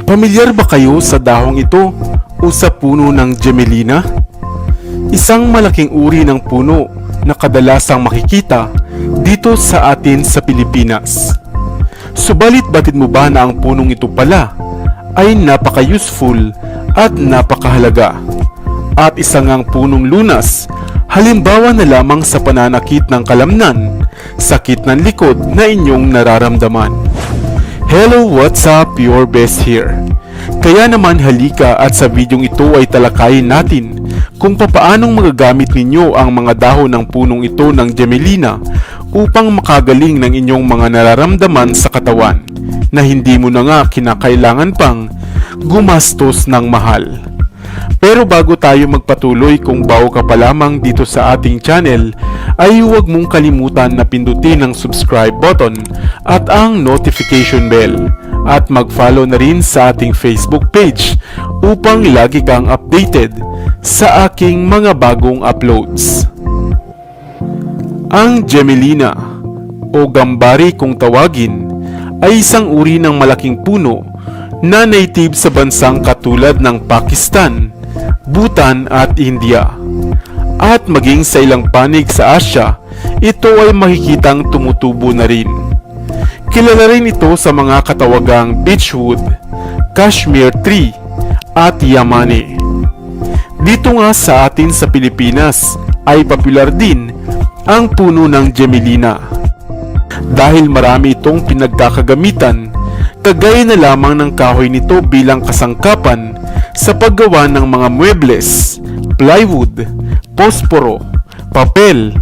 Pamilyar ba kayo sa dahong ito o sa puno ng Gemelina? Isang malaking uri ng puno na kadalasang makikita dito sa atin sa Pilipinas. Subalit batid mo ba na ang punong ito pala ay napaka-useful at napakahalaga? At isa ngang punong lunas, halimbawa na lamang sa pananakit ng kalamnan, sakit ng likod na inyong nararamdaman. Hello, what's up? Your best here. Kaya naman halika at sa videong ito ay talakayin natin kung papaanong magagamit ninyo ang mga dahon ng punong ito ng Gemelina upang makagaling ng inyong mga nararamdaman sa katawan na hindi mo na nga kinakailangan pang gumastos ng mahal. Pero bago tayo magpatuloy, kung bago ka pa lamang dito sa ating channel, ay huwag mong kalimutan na pindutin ang subscribe button at ang notification bell at mag-follow na rin sa ating Facebook page upang lagi kang updated sa aking mga bagong uploads. Ang Gemelina o gambari kung tawagin ay isang uri ng malaking puno na native sa bansang katulad ng Pakistan, Bhutan at India. At maging sa ilang panig sa Asya, ito ay makikitang tumutubo na rin. Kilala rin ito sa mga katawagang beechwood, Kashmir tree at yamane. Dito nga sa atin sa Pilipinas ay popular din ang puno ng Gemelina dahil marami itong pinagkakagamitan, kagaya na lamang ng kahoy nito bilang kasangkapan sa paggawa ng mga muebles, plywood, posporo, papel,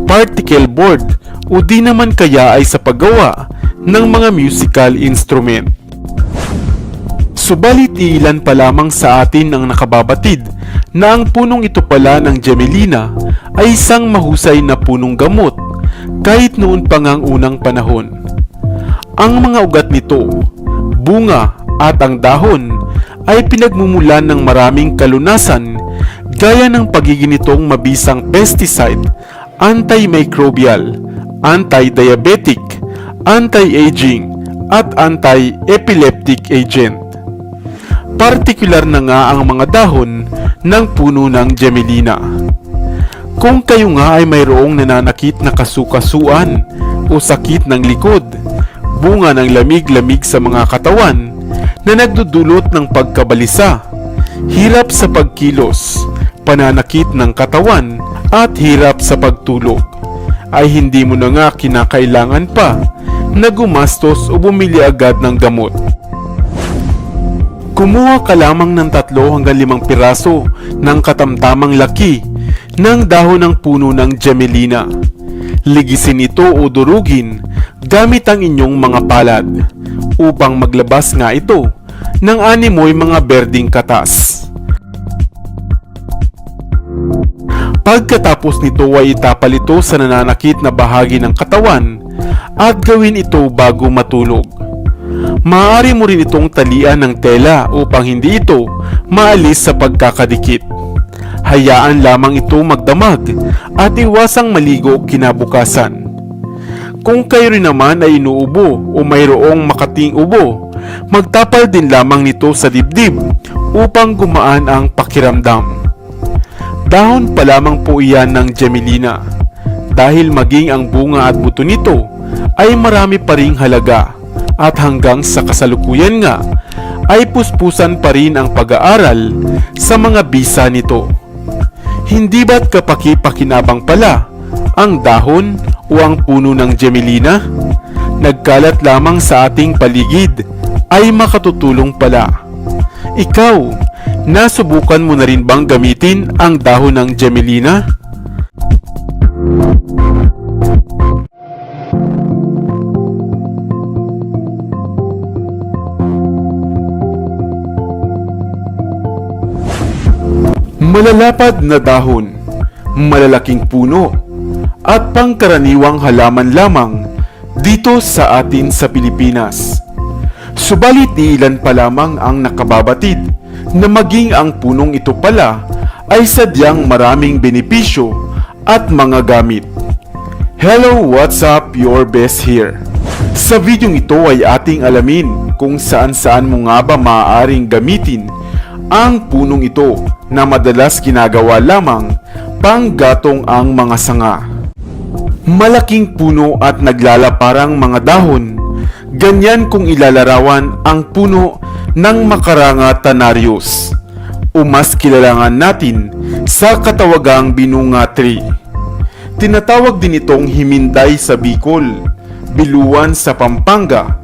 particle board o di naman kaya ay sa paggawa ng mga musical instrument. Subalit ilan pa lamang sa atin ang nakababatid na ang punong ito pala ng Gemelina ay isang mahusay na punong gamot kahit noon pa ngang unang panahon. Ang mga ugat nito, bunga at ang dahon ay pinagmumulan ng maraming kalunasan gaya ng pagiging nitong mabisang pesticide, antimicrobial, anti-diabetic, anti-aging at anti-epileptic agent. Partikular na nga ang mga dahon ng puno ng Gemelina. Kung kayo nga ay mayroong nananakit na kasukasuan o sakit ng likod, bunga ng lamig-lamig sa mga katawan na nagdudulot ng pagkabalisa, hirap sa pagkilos, pananakit ng katawan at hirap sa pagtulog, ay hindi mo na nga kinakailangan pa na gumastos o bumili agad ng gamot. Kumuha ka lamang ng 3 hanggang 5 piraso ng katamtamang laki ng dahon ng puno ng Gemelina. Ligisin ito o durugin gamit ang inyong mga palad upang maglabas nga ito ng animoy mga berding katas. Pagkatapos nito ay itapal ito sa nananakit na bahagi ng katawan at gawin ito bago matulog. Maaari mo rin itong talian ng tela upang hindi ito maalis sa pagkakadikit. Hayaan lamang ito magdamag at iwasang maligo kinabukasan. Kung kayo rin naman ay inuubo o mayroong makating ubo, magtapal din lamang nito sa dibdib upang gumaan ang pakiramdam. Dahon pa lamang po iyan ng Gemelina dahil maging ang bunga at buto nito ay marami pa ring halaga at hanggang sa kasalukuyan nga ay puspusan pa rin ang pag-aaral sa mga bisa nito. Hindi ba't kapaki-pakinabang pala ang dahon o ang puno ng Gemelina? Nagkalat lamang sa ating paligid ay makatutulong pala. Ikaw, nasubukan mo na rin bang gamitin ang dahon ng Gemelina? Malalapad na dahon, malalaking puno, at pangkaraniwang halaman lamang dito sa atin sa Pilipinas. Subalit ilan pa lamang ang nakababatid na maging ang punong ito pala ay sadyang maraming benepisyo at mga gamit. Hello, what's up? Your best here. Sa videong ito ay ating alamin kung saan-saan mo nga ba maaaring gamitin ang punong ito na madalas ginagawa lamang panggatong ang mga sanga. Malaking puno at naglalaparang mga dahon, ganyan kung ilalarawan ang puno ng Macaranga tanarius o mas kilalangan natin sa katawagang binunga tree. Tinatawag din itong himinday sa Bicol, biluan sa Pampanga,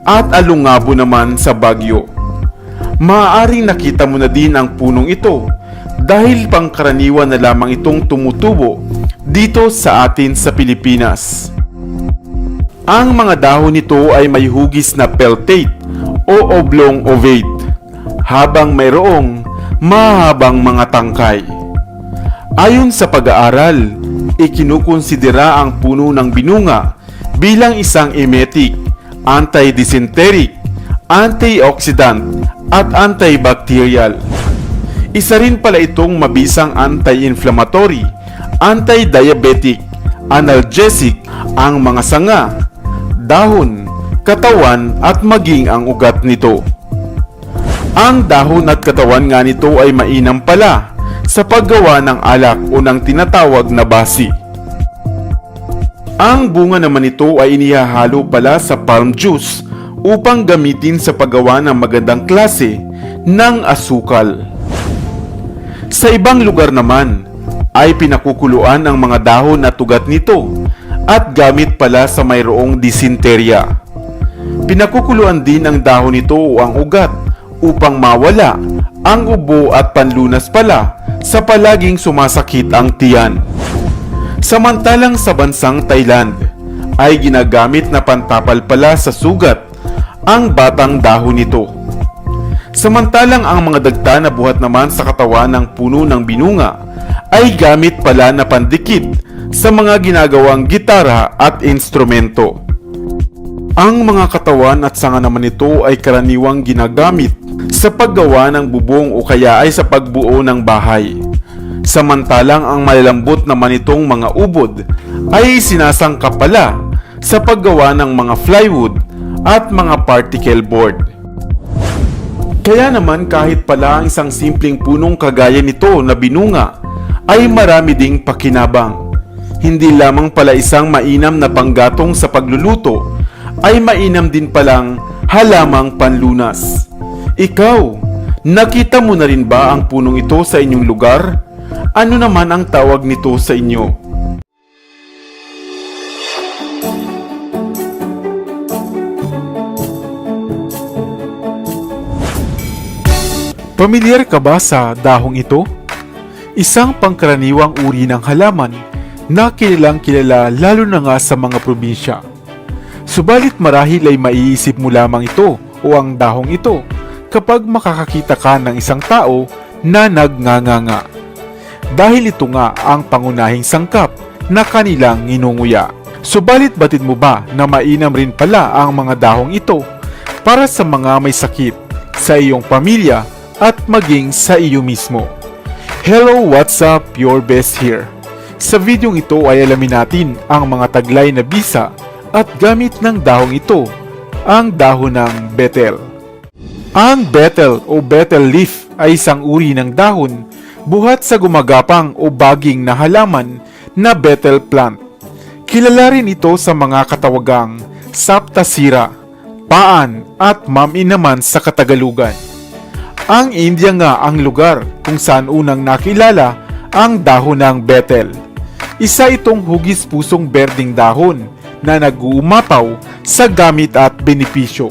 at alungabo naman sa Baguio. Maaaring nakita mo na din ang punong ito dahil pangkaraniwan na lamang itong tumutubo dito sa atin sa Pilipinas. Ang mga dahon nito ay may hugis na peltate o oblong ovate, habang mayroong mahabang mga tangkay. Ayon sa pag-aaral, ikinukonsidera ang puno ng binunga bilang isang emetic, anti-dysenteric, antioxidant at antibacterial. Isa rin pala itong mabisang anti-inflammatory, anti-diabetic, analgesic ang mga sanga, dahon, katawan at maging ang ugat nito. Ang dahon at katawan nga nito ay mainam pala sa paggawa ng alak o ng tinatawag na basi. Ang bunga naman nito ay inihahalo pala sa palm juice upang gamitin sa paggawa ng magandang klase ng asukal. Sa ibang lugar naman ay pinakukuluan ang mga dahon at ugat nito at gamit pala sa mayroong disenterya. Pinakukuluan din ang dahon nito o ang ugat upang mawala ang ubo at panlunas pala sa palaging sumasakit ang tiyan. Samantalang sa bansang Thailand ay ginagamit na pantapal pala sa sugat ang batang dahon nito. Samantalang ang mga dagta na buhat naman sa katawan ng puno ng binunga ay gamit pala na pandikit sa mga ginagawang gitara at instrumento. Ang mga katawan at sanga naman nito ay karaniwang ginagamit sa paggawa ng bubong o kaya ay sa pagbuo ng bahay. Samantalang ang malalambot naman itong mga ubod ay sinasangkap pala sa paggawa ng mga plywood at mga particle board. Kaya naman kahit pala ang isang simpleng punong kagaya nito na binunga ay marami ding pakinabang. Hindi lamang pala isang mainam na panggatong sa pagluluto, ay mainam din palang halamang panlunas. Ikaw, nakita mo na rin ba ang punong ito sa inyong lugar? Ano naman ang tawag nito sa inyo? Pamilyar ka ba sa dahong ito? Isang pangkaraniwang uri ng halaman na kilalang kilala lalo na nga sa mga probinsya. Subalit marahil ay maiisip mo lamang ito o ang dahong ito kapag makakakita ka ng isang tao na nagnganganga. Dahil ito nga ang pangunahing sangkap na kanilang inunguya. Subalit batid mo ba na mainam rin pala ang mga dahong ito para sa mga may sakit sa iyong pamilya at maging sa iyo mismo? Hello, what's up? Your best here. Sa videong ito ay alamin natin ang mga taglay na bisa at gamit ng dahong ito, ang dahon ng betel. Ang betel o betel leaf ay isang uri ng dahon buhat sa gumagapang o baging na halaman na betel plant. Kilala rin ito sa mga katawagang saptasira, paan at mami naman sa Katagalugan. Ang India nga ang lugar kung saan unang nakilala ang dahon ng betel. Isa itong hugis pusong berdeng dahon na nag-uumapaw sa gamit at benepisyo.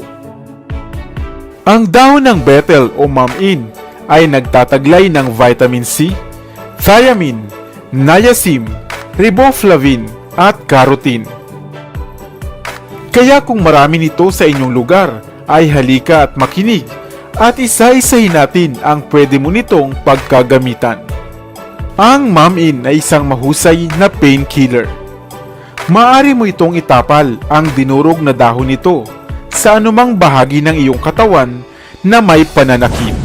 Ang dahon ng betel o mamin ay nagtataglay ng vitamin C, thiamine, niacin, riboflavin at carotene. Kaya kung marami nito sa inyong lugar ay halika at makinig at isa-isahin natin ang pwede mo nitong pagkagamitan. Ang mamin ay isang mahusay na painkiller. Maaari mo itong itapal ang dinurog na dahon nito sa anumang bahagi ng iyong katawan na may pananakit.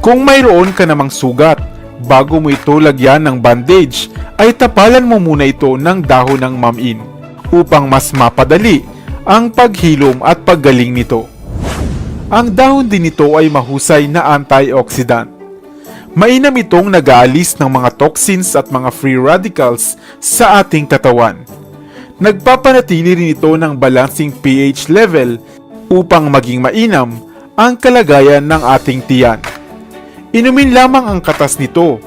Kung mayroon ka namang sugat, bago mo ito lagyan ng bandage, ay tapalan mo muna ito ng dahon ng mamin upang mas mapadali ang paghilom at paggaling nito. Ang dahon din nito ay mahusay na antioxidant. Mainam itong nag-aalis ng mga toxins at mga free radicals sa ating katawan. Nagpapanatili rin ito ng balancing pH level upang maging mainam ang kalagayan ng ating tiyan. Inumin lamang ang katas nito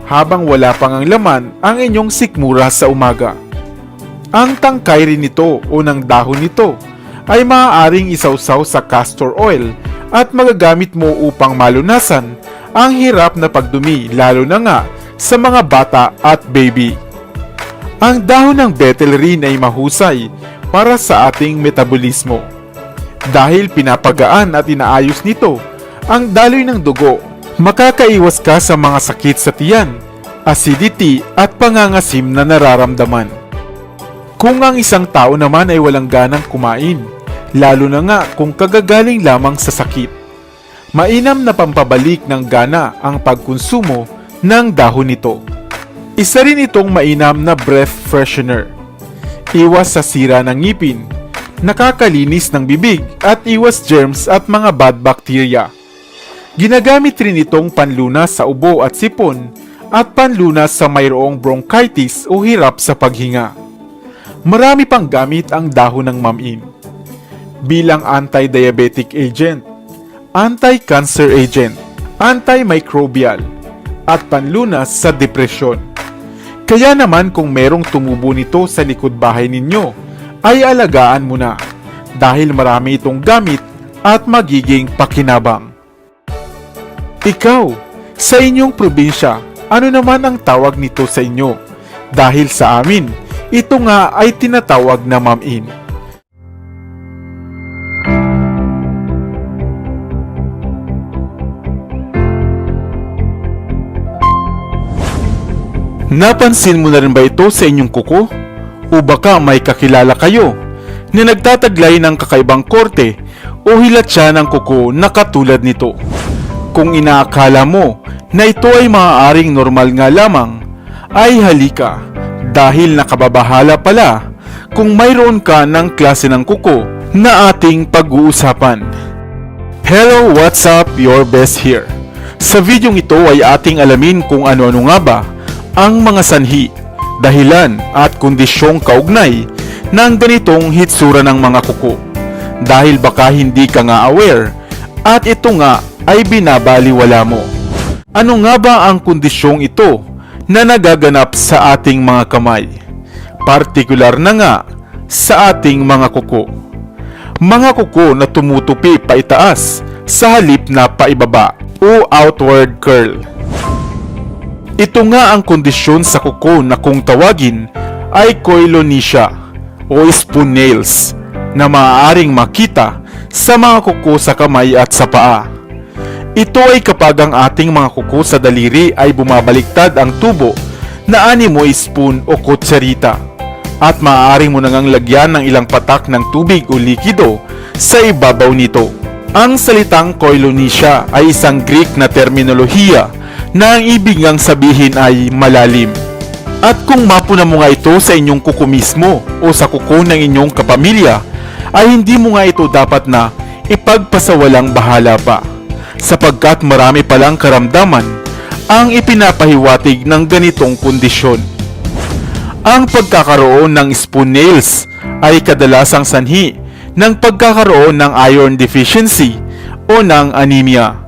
habang wala pang ang laman ang inyong sikmura sa umaga. Ang tangkay rin nito o ng dahon nito ay maaaring isawsaw sa castor oil at magagamit mo upang malunasan ang hirap na pagdumi lalo na nga sa mga bata at baby. Ang dahon ng betel rin ay mahusay para sa ating metabolismo dahil pinapagaan at inaayos nito ang daloy ng dugo. Makakaiwas ka sa mga sakit sa tiyan, acidity at pangangasim na nararamdaman. Kung ang isang tao naman ay walang ganang kumain, lalo na nga kung kagagaling lamang sa sakit, mainam na pampabalik ng gana ang pagkonsumo ng dahon nito. Isa rin itong mainam na breath freshener. Iwas sa sira ng ngipin, nakakalinis ng bibig at iwas germs at mga bad bacteria. Ginagamit rin itong panlunas sa ubo at sipon at panlunas sa mayroong bronchitis o hirap sa paghinga. Marami pang gamit ang dahon ng mamin. Bilang anti-diabetic agent, anti-cancer agent, antimicrobial, at panlunas sa depresyon. Kaya naman kung merong tumubo nito sa likod bahay ninyo, ay alagaan mo na dahil marami itong gamit at magiging pakinabang. Ikaw, sa inyong probinsya, ano naman ang tawag nito sa inyo? Dahil sa amin, ito nga ay tinatawag na mamin. Napansin mo na rin ba ito sa inyong kuko? O baka may kakilala kayo na nagtataglay ng kakaibang korte o hilatsa ng kuko na katulad nito? Kung inaakala mo na ito ay maaaring normal nga lamang, ay halika dahil nakababahala pala kung mayroon ka ng klase ng kuko na ating pag-uusapan. Hello, what's up? Your best here. Sa videong ito ay ating alamin kung ano-ano nga ba ang mga sanhi, dahilan at kondisyong kaugnay ng ganitong hitsura ng mga kuko. Dahil baka hindi ka nga aware at ito nga ay binabaliwala mo. Ano nga ba ang kondisyong ito na nagaganap sa ating mga kamay, partikular na nga sa ating mga kuko? Mga kuko na tumutupi paitaas sa halip na paibaba o outward curl. Ito nga ang kondisyon sa kuko na kung tawagin ay koilonesia o spoon nails na maaaring makita sa mga kuko sa kamay at sa paa. Ito ay kapag ang ating mga kuko sa daliri ay bumabaliktad ang tubo na animo spoon o kutsarita at maaaring mo nang lagyan ng ilang patak ng tubig o likido sa ibabaw nito. Ang salitang koilonesia ay isang Greek na terminolohiya na ang ibig ngang sabihin ay malalim. At kung mapuna mo nga ito sa inyong kuko mismo o sa kuko ng inyong kapamilya, ay hindi mo nga ito dapat na ipagpasawalang bahala pa, sapagkat marami palang karamdaman ang ipinapahiwatig ng ganitong kondisyon. Ang pagkakaroon ng spoon nails ay kadalasang sanhi ng pagkakaroon ng iron deficiency o ng anemia.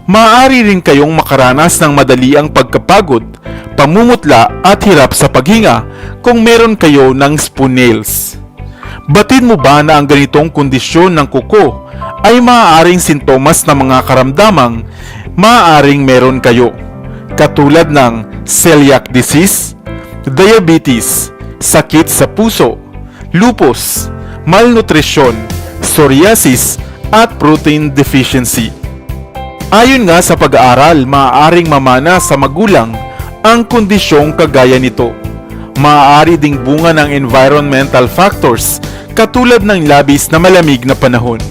Maaari rin kayong makaranas ng madaliang pagkapagod, pamumutla at hirap sa paghinga kung meron kayo ng spoon nails. Batid mo ba na ang ganitong kondisyon ng kuko ay maaaring sintomas ng mga karamdamang maaaring meron kayo, katulad ng celiac disease, diabetes, sakit sa puso, lupus, malnutrisyon, psoriasis at protein deficiency. Ayon nga sa pag-aaral, maaaring mamana sa magulang ang kondisyong kagaya nito. Maaari ding bunga ng environmental factors katulad ng labis na malamig na panahon.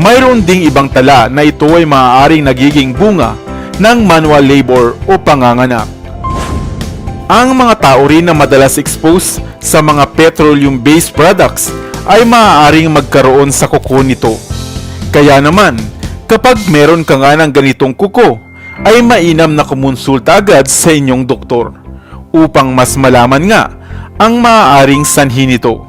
Mayroon ding ibang tala na ito ay maaaring nagiging bunga ng manual labor o panganganak. Ang mga tao rin na madalas expose sa mga petroleum-based products ay maaaring magkaroon sa kuko nito. Kaya naman, kapag meron ka nga ng ganitong kuko, ay mainam na kumonsulta agad sa inyong doktor upang mas malaman nga ang maaaring sanhi nito.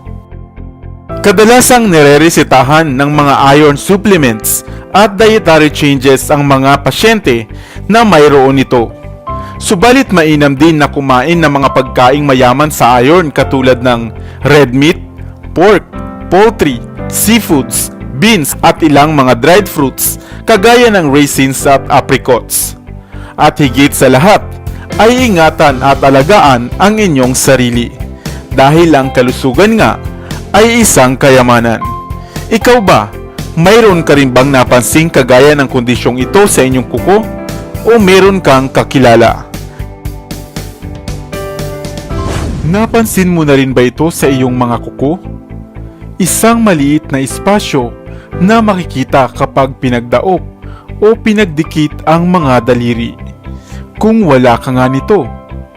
Kadalasang nireresetahan ng mga iron supplements at dietary changes ang mga pasyente na mayroon nito. Subalit mainam din na kumain ng mga pagkaing mayaman sa iron katulad ng red meat, pork, poultry, seafoods, beans at ilang mga dried fruits kagaya ng raisins at apricots. At higit sa lahat, ay ingatan at alagaan ang inyong sarili dahil ang kalusugan nga ay isang kayamanan. Ikaw ba, mayroon ka rin bang napansing kagaya ng kondisyong ito sa inyong kuko o meron kang kakilala? Napansin mo na rin ba ito sa iyong mga kuko? Isang maliit na espasyo na makikita kapag pinagdaop o pinagdikit ang mga daliri. Kung wala ka nga nito,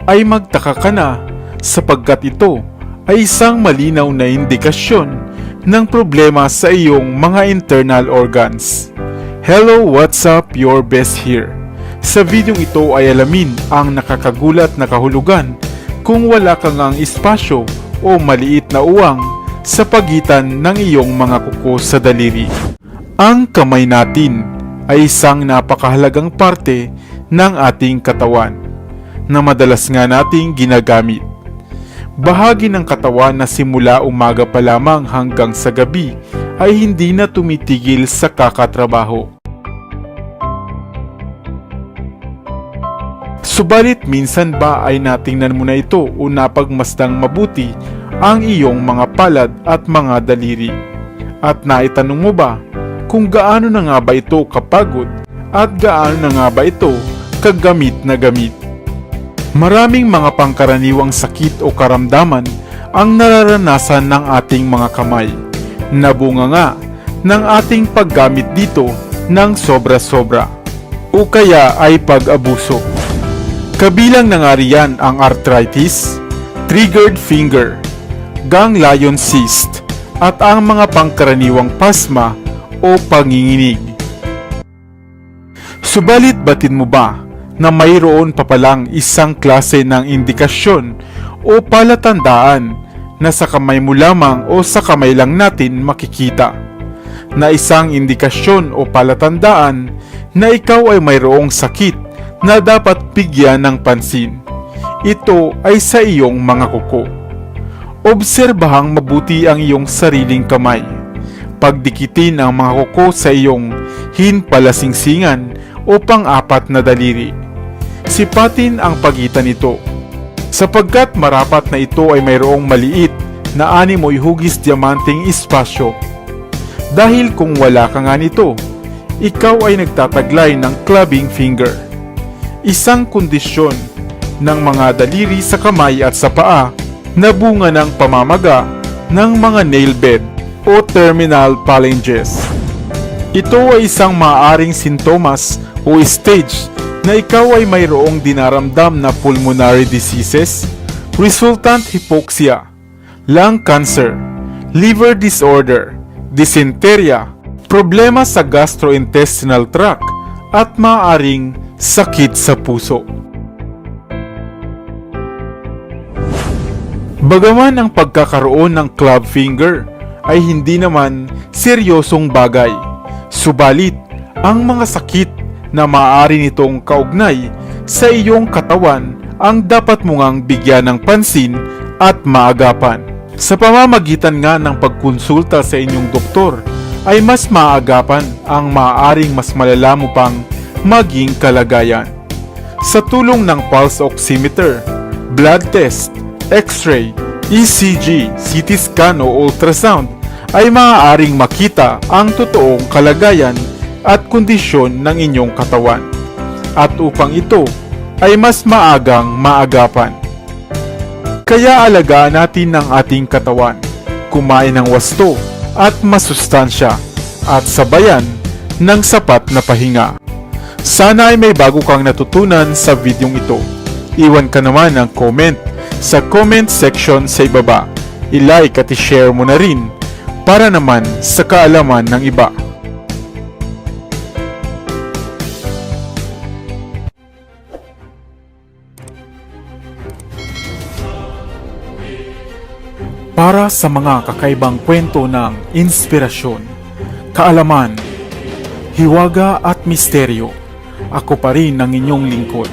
ay magtaka ka na sapagkat ito ay isang malinaw na indikasyon ng problema sa iyong mga internal organs. Hello, what's up? Your best here. Sa videong ito ay alamin ang nakakagulat na kahulugan kung wala ka ngang espasyo o maliit na uwang sa pagitan ng iyong mga kuko sa daliri. Ang kamay natin ay isang napakahalagang parte ng ating katawan na madalas nga nating ginagamit. Bahagi ng katawan na simula umaga pa lamang hanggang sa gabi ay hindi na tumitigil sa kakatrabaho. Subalit minsan ba ay natingnan mo na ito o napagmasdang mabuti ang iyong mga palad at mga daliri? At naitanong mo ba kung gaano na nga ba ito kapagod at gaano na nga ba ito kagamit na gamit? Maraming mga pangkaraniwang sakit o karamdaman ang nararanasan ng ating mga kamay na bunga nga ng ating paggamit dito ng sobra-sobra o kaya ay pag-abuso. Kabilang na nga riyan ang arthritis, triggered finger, ganglion cyst at ang mga pangkaraniwang pasma o panginginig. Subalit batin mo ba na mayroon pa palang isang klase ng indikasyon o palatandaan na sa kamay mo lamang o sa kamay lang natin makikita, na isang indikasyon o palatandaan na ikaw ay mayroong sakit na dapat bigyan ng pansin. Ito ay sa iyong mga kuko. Obserbahang mabuti ang iyong sariling kamay. Pagdikitin ang mga kuko sa iyong hinpalasingsingan o pang-apat na daliri. Sipatin ang pagitan nito, sapagkat marapat na ito ay mayroong maliit na 6 hugis diamanteng espasyo. Dahil kung wala ka nga nito, ikaw ay nagtataglay ng clubbing finger, isang kondisyon ng mga daliri sa kamay at sa paa na bunga ng pamamaga ng mga nail bed o terminal phalanges. Ito ay isang maaaring sintomas o stage na ikaw ay mayroong dinaramdam na pulmonary diseases, resultant hypoxia, lung cancer, liver disorder, dysentery, problema sa gastrointestinal tract at maaaring sakit sa puso. Bagaman ang pagkakaroon ng club finger ay hindi naman seryosong bagay, subalit ang mga sakit na maaari nitong kaugnay sa iyong katawan ang dapat mo ngang bigyan ng pansin at maagapan. Sa pamamagitan nga ng pagkonsulta sa inyong doktor ay mas maagapan ang maaaring mas malala mo pang maging kalagayan. Sa tulong ng pulse oximeter, blood test, x-ray, ECG, CT scan o ultrasound ay maaaring makita ang totoong kalagayan at kondisyon ng inyong katawan. At upang ito ay mas maagang maagapan. Kaya alagaan natin ang ating katawan, kumain ng wasto at masustansya at sabayan ng sapat na pahinga. Sana ay may bago kang natutunan sa videong ito. Iwan ka naman ng comment sa comment section sa ibaba. I-like at i-share mo na rin para naman sa kaalaman ng iba. Para sa mga kakaibang kwento ng inspirasyon, kaalaman, hiwaga at misteryo, ako pa rin ang inyong lingkod,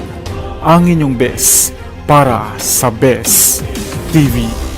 ang inyong best para sa Best TV.